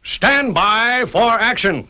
Stand by for action.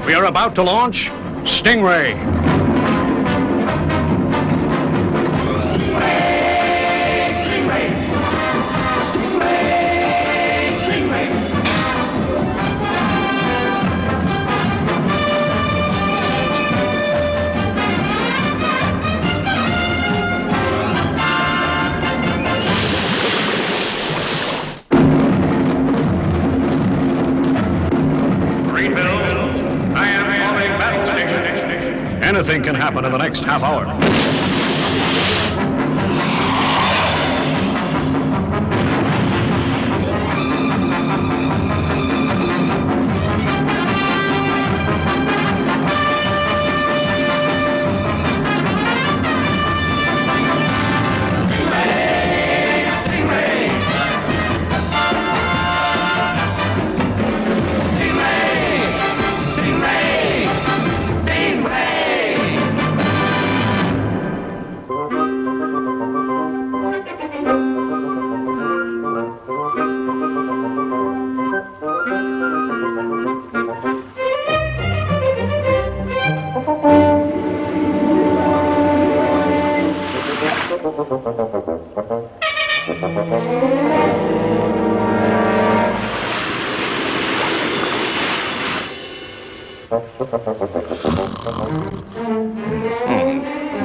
We are about to launch Stingray. Anything can happen in the next half hour.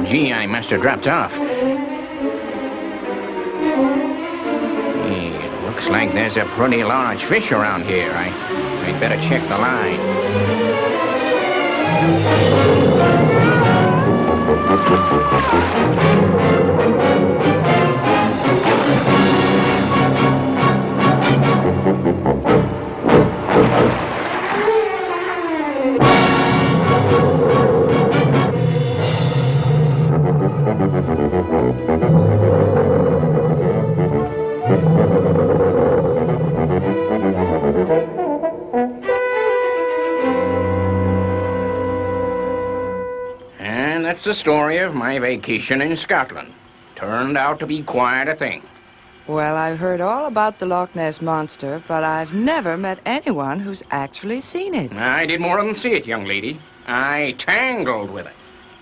Gee, I must have dropped off. It looks like there's a pretty large fish around here. I'd better check the line. And that's the story of my vacation in Scotland. Turned out to be quite a thing. Well, I've heard all about the Loch Ness Monster, but I've never met anyone who's actually seen it. I did more than see it, young lady. I tangled with it.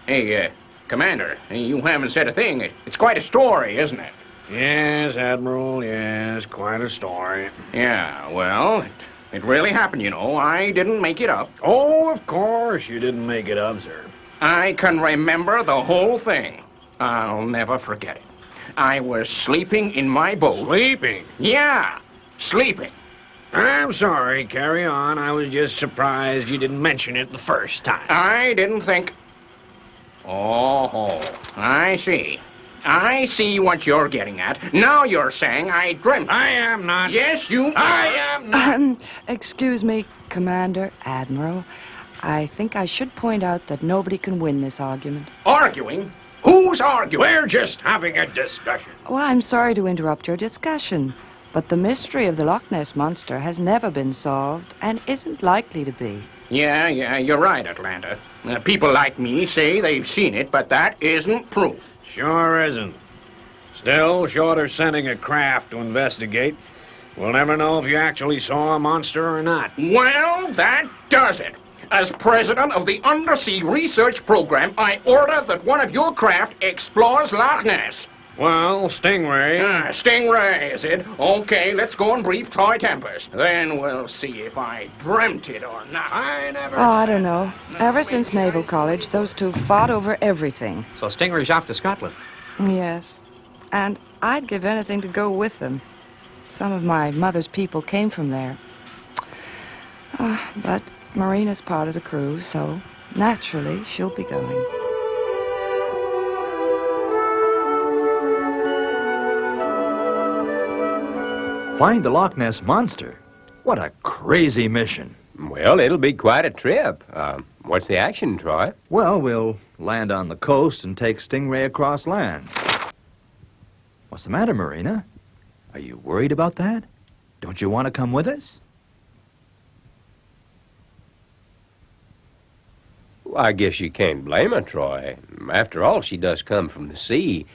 Hey, Commander, you haven't said a thing. It's quite a story, isn't it? Yes, Admiral, yes, quite a story. Yeah, well, it really happened, you know. I didn't make it up. Oh, of course you didn't make it up, sir. I can remember the whole thing. I'll never forget it. I was sleeping in my boat. Sleeping? Yeah, sleeping. I'm sorry, carry on. I was just surprised you didn't mention it the first time. I didn't think... Oh, I see. I see what you're getting at. Now you're saying I dreamt. I am not. Yes, you I am not. Excuse me, Commander, Admiral. I think I should point out that nobody can win this argument. Arguing? Who's arguing? We're just having a discussion. Well, I'm sorry to interrupt your discussion, but the mystery of the Loch Ness Monster has never been solved and isn't likely to be. Yeah, you're right, Atlanta. People like me say they've seen it, but that isn't proof. Sure isn't. Still, short of sending a craft to investigate, we'll never know if you actually saw a monster or not. Well, that does it. As president of the Undersea Research Program, I order that one of your craft explores Loch Ness. Well, Stingray... Stingray, is it? Okay, let's go and brief Troy Tempest. Then we'll see if I dreamt it or not. I never... Oh, I don't know. Ever since Naval College, those two fought over everything. So Stingray's off to Scotland. Yes. And I'd give anything to go with them. Some of my mother's people came from there. But Marina's part of the crew, so naturally she'll be going. Find the Loch Ness Monster? What a crazy mission. Well, it'll be quite a trip. What's the action, Troy? Well, we'll land on the coast and take Stingray across land. What's the matter, Marina? Are you worried about that? Don't you want to come with us? Well, I guess you can't blame her, Troy. After all, she does come from the sea.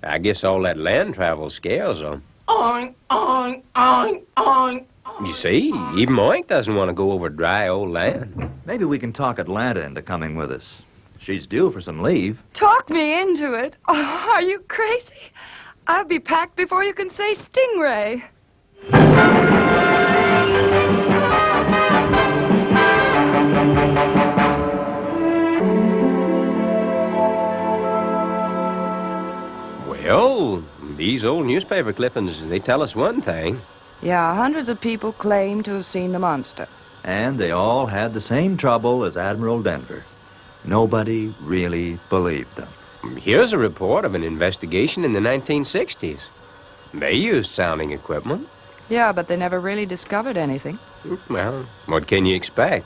I guess all that land travel scares her. Oink, oink, oink, oink. You see, even Oink doesn't want to go over dry old land. Maybe we can talk Atlanta into coming with us. She's due for some leave. Talk me into it. Oh, are you crazy? I'll be packed before you can say Stingray. Well, these old newspaper clippings, they tell us one thing. Yeah, hundreds of people claim to have seen the monster. And they all had the same trouble as Admiral Denver. Nobody really believed them. Here's a report of an investigation in the 1960s. They used sounding equipment. Yeah, but they never really discovered anything. Well, what can you expect?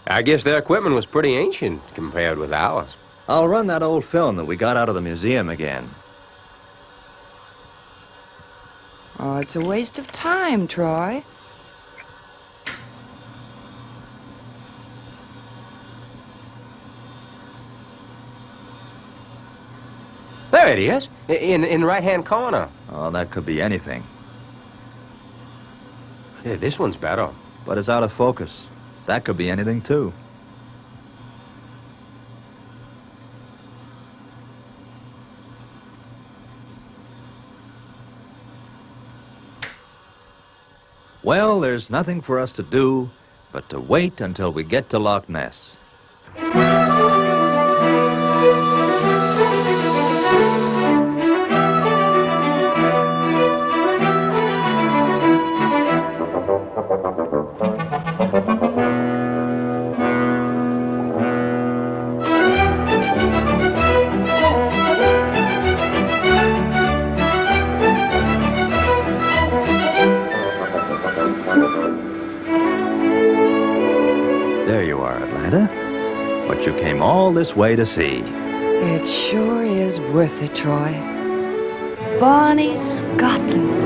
I guess their equipment was pretty ancient compared with ours. I'll run that old film that we got out of the museum again. Oh, it's a waste of time, Troy. There it is, in the right-hand corner. Oh, that could be anything. Yeah, this one's better. But it's out of focus. That could be anything, too. Well, there's nothing for us to do but to wait until we get to Loch Ness. There you are, Atlanta. What you came all this way to see. It sure is worth it, Troy. Bonnie Scotland.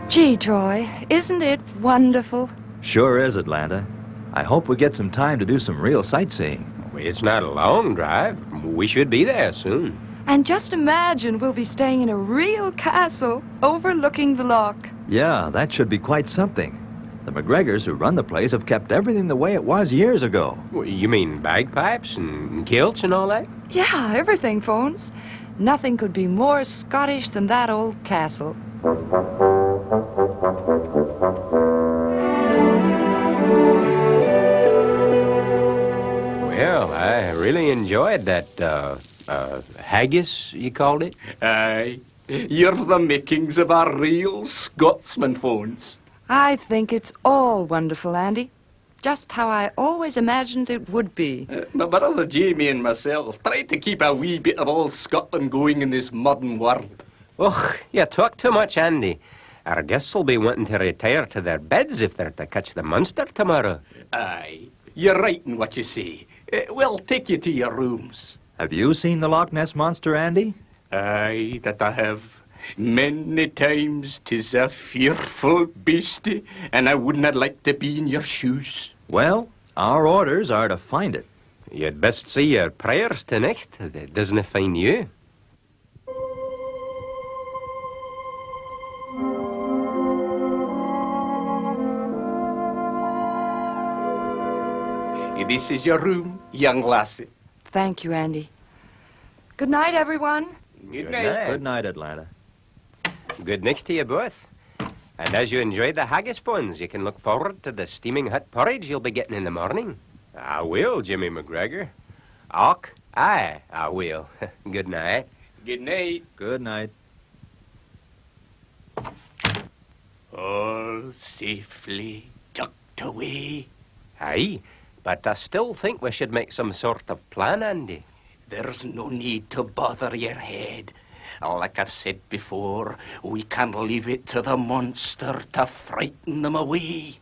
Gee, Troy, isn't it wonderful? Sure is, Atlanta. I hope we get some time to do some real sightseeing. It's not a long drive. We should be there soon. And just imagine we'll be staying in a real castle overlooking the loch. Yeah, that should be quite something. The McGregors who run the place have kept everything the way it was years ago. You mean bagpipes and kilts and all that? Yeah, everything, Phones. Nothing could be more Scottish than that old castle. Well, I really enjoyed that, haggis, you called it? Aye. You're the makings of a real Scotsman, Phones. I think it's all wonderful, Andy. Just how I always imagined it would be. My brother Jamie and myself tried to keep a wee bit of old Scotland going in this modern world. Och, you talk too much, Andy. Our guests will be wanting to retire to their beds if they're to catch the monster tomorrow. Aye. You're right in what you say. We'll take you to your rooms. Have you seen the Loch Ness Monster, Andy? Aye, that I have. Many times 'tis a fearful beastie, and I wouldn't like to be in your shoes. Well, our orders are to find it. You'd best say your prayers tonight. It doesn't find you. This is your room, young lassie. Thank you, Andy. Good night, everyone. Good Good night, Atlanta. Good night to you both. And as you enjoy the haggis buns, you can look forward to the steaming hot porridge you'll be getting in the morning. I will, Jimmy McGregor. Och, aye, I will. Good night. Good night. Good night. all safely tucked away? Aye, but I still think we should make some sort of plan, Andy. There's no need to bother your head. Like I've said before, we can leave it to the monster to frighten them away.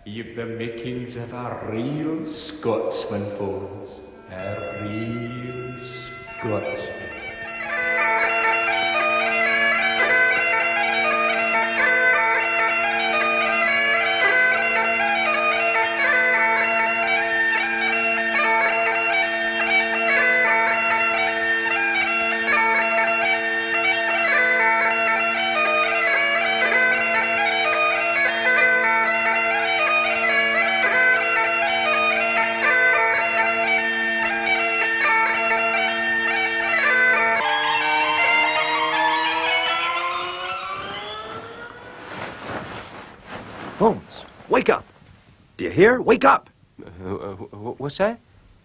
You've the makings of a real Scotsman, folks. A real Scotsman. Bones, wake up. Do you hear? Wake up. What's that?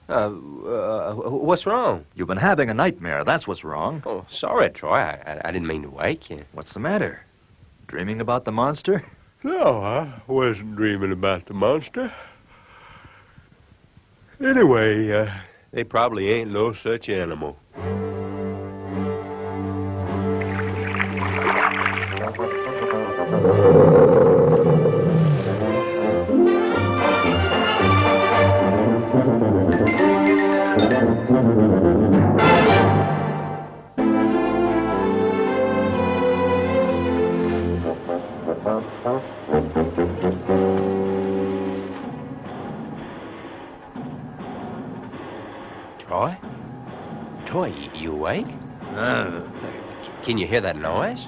What's wrong? You've been having a nightmare. That's what's wrong. Oh, sorry, Troy. I didn't mean to wake you. What's the matter? Dreaming about the monster? No, I wasn't dreaming about the monster. Anyway, they probably ain't no such animal. Troy? Troy, you awake? Can you hear that noise?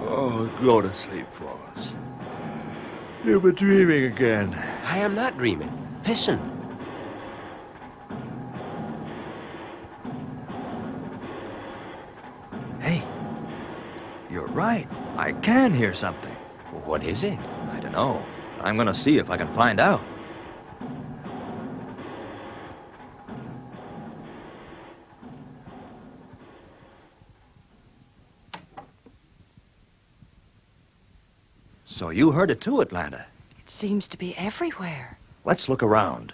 Oh, go to sleep, Foss. You were dreaming again. I am not dreaming. Listen. Hey, you're right. I can hear something. What is it? I don't know. I'm gonna see if I can find out. So you heard it too, Atlanta. It seems to be everywhere. Let's look around.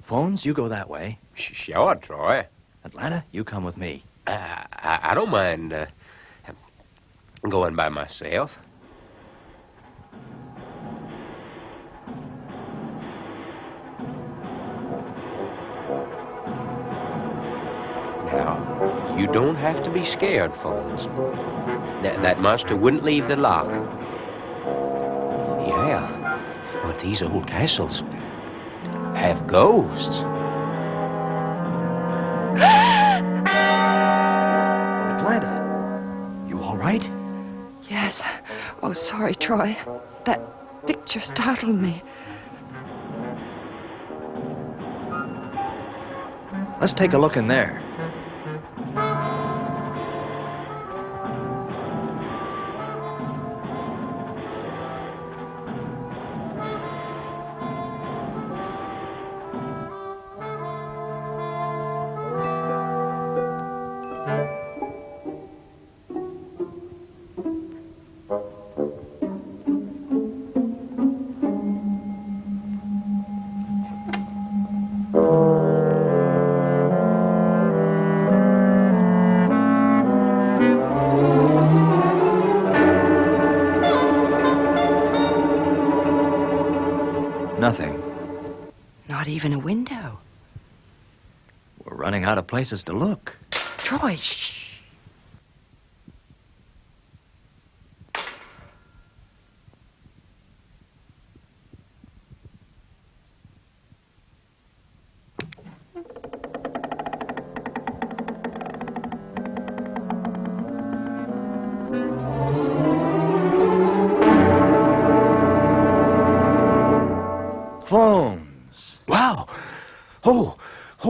Phones, you go that way. Sure, Troy. Atlanta, you come with me. I don't mind going by myself. Now, you don't have to be scared, Phones. That monster wouldn't leave the loch. Yeah, but these old castles have ghosts. Atlanta, you all right? Yes. Oh, sorry, Troy. That picture startled me. Let's take a look in there. Nothing. Not even a window. We're running out of places to look. Troy, shh. Phones. Wow. Oh,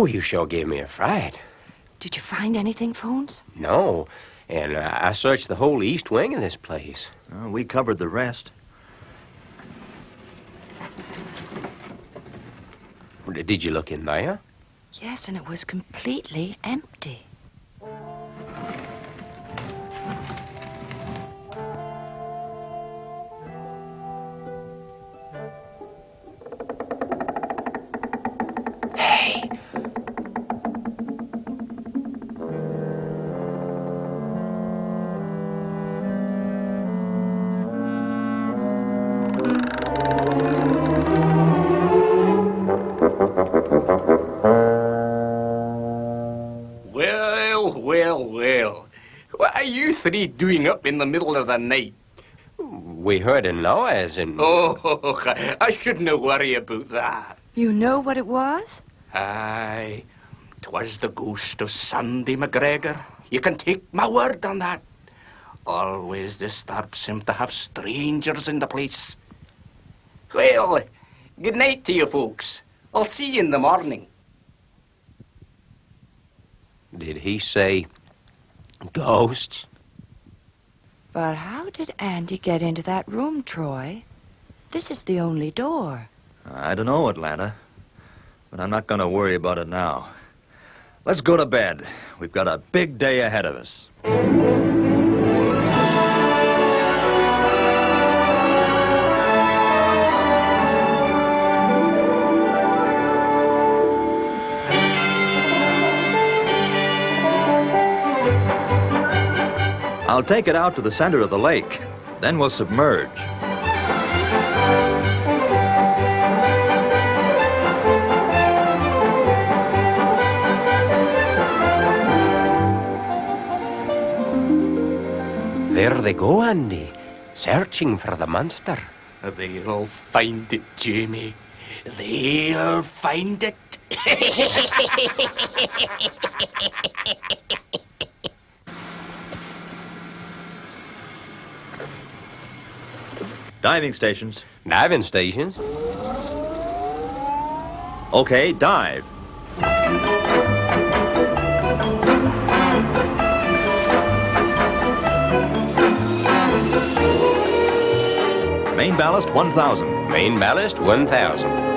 you sure gave me a fright. Did you find anything, Phones? No, and I searched the whole east wing of this place. We covered the rest. Did you look in there? Yes, and it was completely empty. Hey. Well. What are you three doing up in the middle of the night? We heard a noise and... Oh, I shouldn't worry about that. You know what it was? Aye, 'twas the ghost of Sandy McGregor. You can take my word on that. Always disturbs him to have strangers in the place. Well, good night to you folks. I'll see you in the morning. Did he say ghosts? But how did Andy get into that room, Troy? This is the only door. I don't know, Atlanta. But I'm not going to worry about it now. Let's go to bed. We've got a big day ahead of us. I'll take it out to the center of the lake. Then we'll submerge. There they go, Andy, searching for the monster. They'll find it, Jamie. They'll find it. Diving stations. Diving stations? Okay, dive. Main ballast, 1,000. Main ballast, 1,000.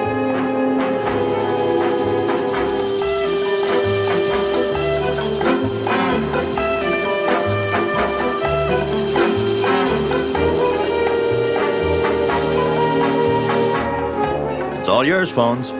It's all yours, Phones.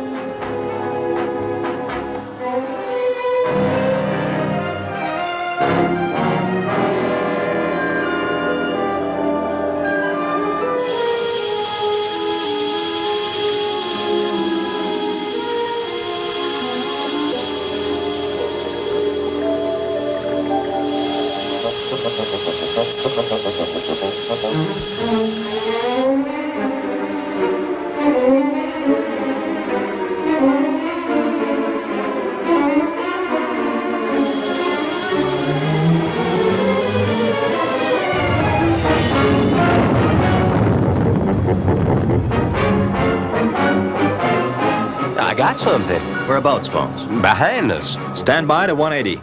I got something. Whereabouts, Phones? Behind us. Stand by to 180.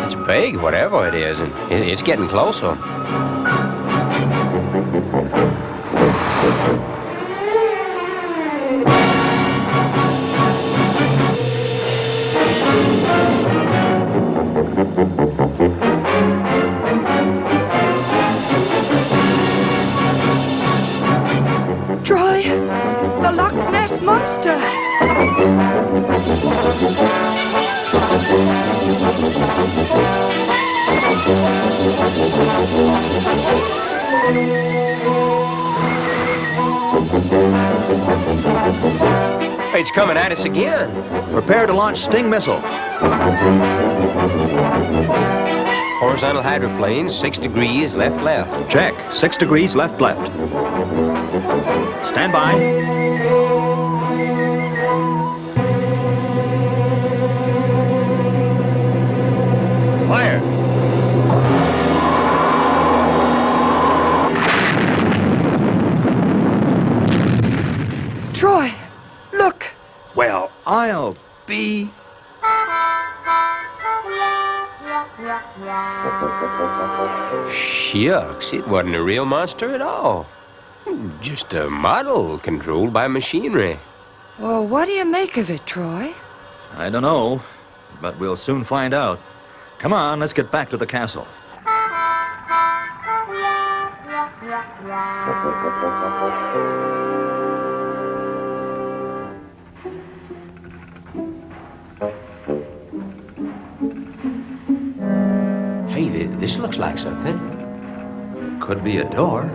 It's big, whatever it is, and it's getting closer. Troy, the Loch Ness Monster! It's coming at us again. Prepare to launch Sting missile. Horizontal hydroplane, 6 degrees, left. Check. 6 degrees, left. Stand by. Fire. smile. Be... Shucks, it wasn't a real monster at all. Just a model controlled by machinery. Well, what do you make of it, Troy? I don't know, but we'll soon find out. Come on, let's get back to the castle. Hey, this looks like something. Could be a door.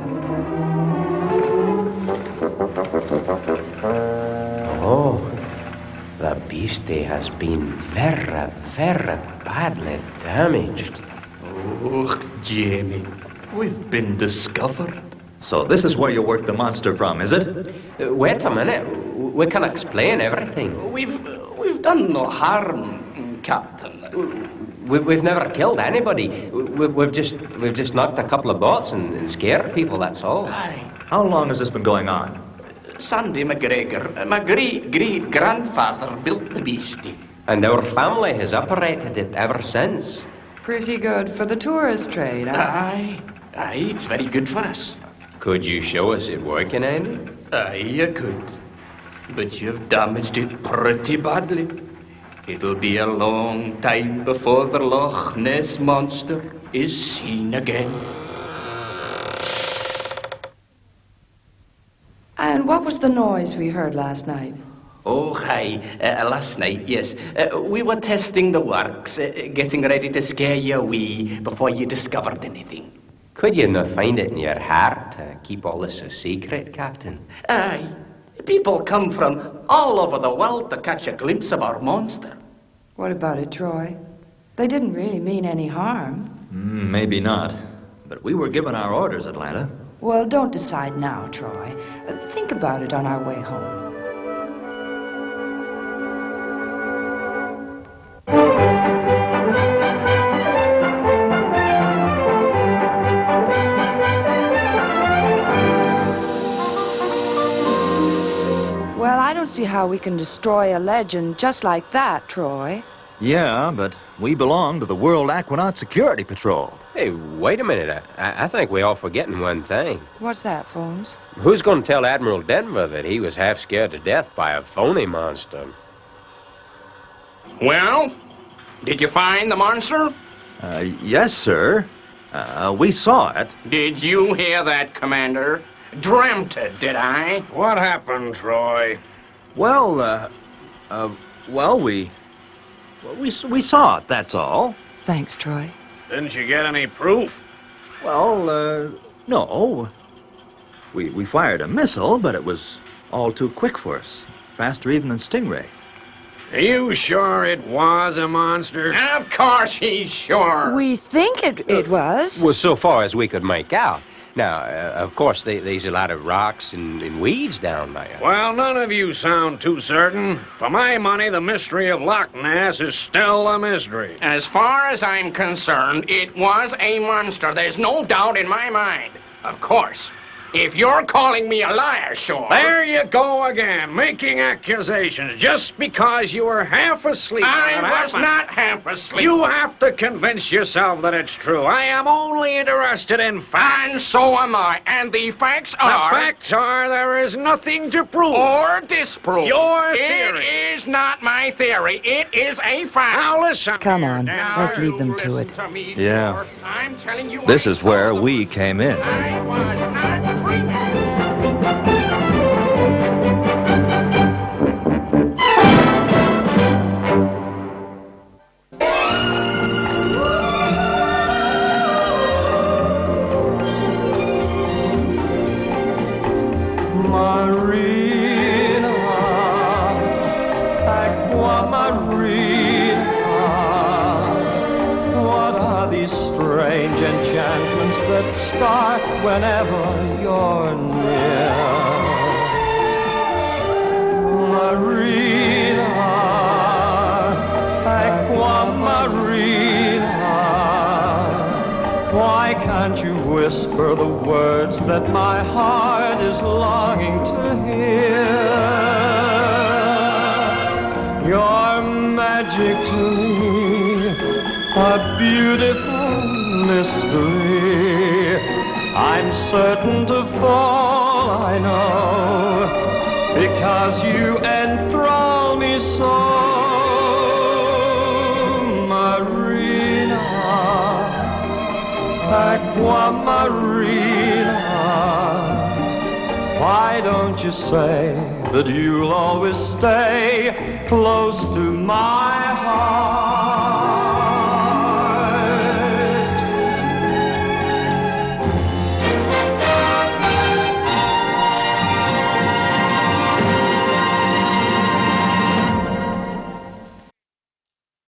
Oh, the beastie has been very, very badly damaged. Oh, Jamie, we've been discovered. So this is where you work the monster from, is it? Wait a minute. We can explain everything. We've done no harm, Captain. We've never killed anybody. We've just knocked a couple of boats and scared people, that's all. Aye. How long has this been going on? Sandy McGregor, my great-great-grandfather built the beastie. And our family has operated it ever since. Pretty good for the tourist trade, huh? Aye, it's very good for us. Could you show us it working, Andy? Aye, you could. But you've damaged it pretty badly. It'll be a long time before the Loch Ness monster is seen again. And what was the noise we heard last night? Oh, hi. Last night, yes. We were testing the works, getting ready to scare you away before you discovered anything. Could you not find it in your heart to keep all this a secret, Captain? Aye. People come from all over the world to catch a glimpse of our monster. What about it, Troy? They didn't really mean any harm. Maybe not. But we were given our orders, Atlanta. Well, don't decide now, Troy. Think about it on our way home. Well, I don't see how we can destroy a legend just like that, Troy. Yeah, but we belong to the World Aquanaut Security Patrol. Hey, wait a minute. I think we're all forgetting one thing. What's that, Phones? Who's going to tell Admiral Denver that he was half scared to death by a phony monster? Well, did you find the monster? Yes, sir. We saw it. Did you hear that, Commander? Dreamt it, did I? What happened, Troy? Well, we saw it, that's all. Thanks, Troy. Didn't you get any proof? Well, no. We fired a missile, but it was all too quick for us. Faster even than Stingray. Are you sure it was a monster? Of course he's sure. We think it was. Well, so far as we could make out. Now, of course, there's a lot of rocks and weeds down there. Well, none of you sound too certain. For my money, the mystery of Loch Ness is still a mystery. As far as I'm concerned, it was a monster. There's no doubt in my mind. Of course. If you're calling me a liar, sure. There you go again, making accusations just because you were half asleep. I was not half asleep. You have to convince yourself that it's true. I am only interested in facts. And so am I. And the facts are... The facts are there is nothing to prove. Or disprove. Your theory. It is not my theory. It is a fact. Now listen. Come on, Now, let's leave them to it. Listen me, Yeah. George. I'm telling you, This I is where saw the we came in. I was not dreaming. Marina, Aqua Marina, what are these strange enchantments that start whenever you're near? Marina, Aqua Marina, why can't you whisper the words that my heart is longing to hear? magic to me, a beautiful mystery. I'm certain to fall, I know, because you enthrall me so. Marina, Aquamarina, why don't you say that you'll always stay close to my heart?